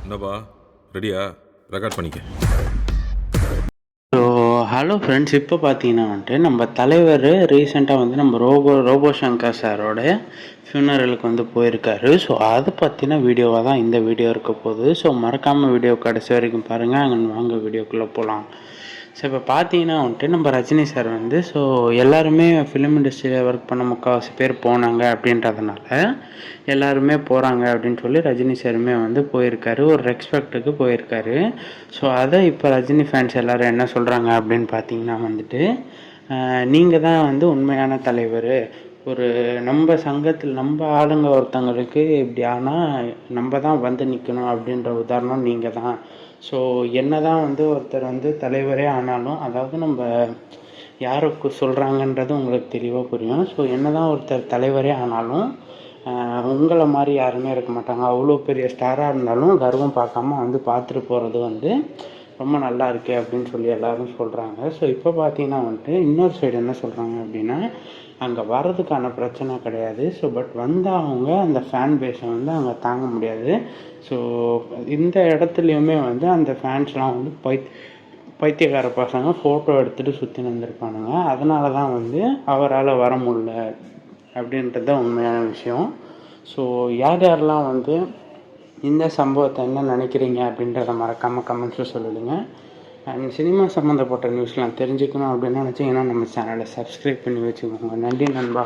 என்னப்பா ரெடியா? ரெக்கார்ட் பண்ணிக்க. ஸோ ஹலோ ஃப்ரெண்ட்ஸ், இப்போ பார்த்தீங்கன்னா வந்துட்டு நம்ம தலைவர் ரீசெண்டாக வந்து நம்ம ரோபோ சங்கர் சாரோட ஃபியூனரலுக்கு வந்து போயிருக்காரு. ஸோ அதை பற்றின வீடியோவாக தான் இந்த வீடியோ இருக்க போகுது. ஸோ மறக்காமல் வீடியோ கடைசி வரைக்கும் பாருங்கள். அங்கே வாங்க வீடியோக்குள்ளே போகலாம். ஸோ இப்போ பார்த்தீங்கன்னா வந்துட்டு நம்ம ரஜினி சார் வந்து எல்லாருமே ஃபிலிம் இண்டஸ்ட்ரியில் ஒர்க் பண்ண முக்கால்வாசி பேர் போனாங்க அப்படின்றதுனால எல்லாருமே போகிறாங்க அப்படின்னு சொல்லி ரஜினி சாருமே வந்து போயிருக்காரு, ஒரு ரெஸ்பெக்ட்டுக்கு போயிருக்காரு. ஸோ அதை இப்போ ரஜினி ஃபேன்ஸ் எல்லோரும் என்ன சொல்கிறாங்க அப்படின்னு பார்த்தீங்கன்னா வந்துட்டு, நீங்கள் தான் வந்து உண்மையான தலைவர், ஒரு நம்ம சங்கத்தில் நம்ம ஆளுங்க ஒருத்தங்களுக்கு இப்படி ஆனால் நம்ம தான் வந்து நிற்கணும் அப்படின்ற உதாரணம் நீங்கள் தான். ஸோ என்ன தான் வந்து ஒருத்தர் வந்து தலைவரே ஆனாலும், அதாவது நம்ம யாருக்கு சொல்கிறாங்கன்றது உங்களுக்கு தெளிவாக புரியும். ஸோ என்ன தான் ஒருத்தர் தலைவரே ஆனாலும் உங்களை மாதிரி யாருமே இருக்க மாட்டாங்க. அவ்வளோ பெரிய ஸ்டாராக இருந்தாலும் கர்வம் பார்க்காம வந்து பார்த்துட்டு போகிறது வந்து ரொம்ப நல்லா இருக்கு அப்படின்னு சொல்லி எல்லோரும் சொல்கிறாங்க. ஸோ இப்போ பார்த்தீங்கன்னா வந்துட்டு இன்னொரு சைடு என்ன சொல்கிறாங்க அப்படின்னா, அங்கே வர்றதுக்கான பிரச்சனை கிடையாது. ஸோ பட் வந்து அவங்க அந்த ஃபேன் பேஸை வந்து அங்கே தாங்க முடியாது. ஸோ இந்த இடத்துலையுமே வந்து அந்த ஃபேன்ஸ்லாம் வந்து பைத்தியக்கார பசங்க ஃபோட்டோ எடுத்துகிட்டு சுற்றி வந்திருப்பானுங்க. அதனால தான் வந்து அவரால் வர முடியல அப்படின்றது தான் உண்மையான விஷயம். ஸோ யாரெல்லாம் வந்து இந்த சம்பவத்தை என்ன நினைக்கிறீங்க அப்படின்றத மறக்காமல் கமெண்ட்ஸில் சொல்லிடுங்க. அண்ட் சினிமா சம்மந்தப்பட்ட நியூஸ்லாம் தெரிஞ்சுக்கணும் அப்படின்னு நினச்சிங்கன்னா நம்ம சேனலை சப்ஸ்கிரைப் பண்ணி வச்சுக்கோங்க. நன்றி நண்பா.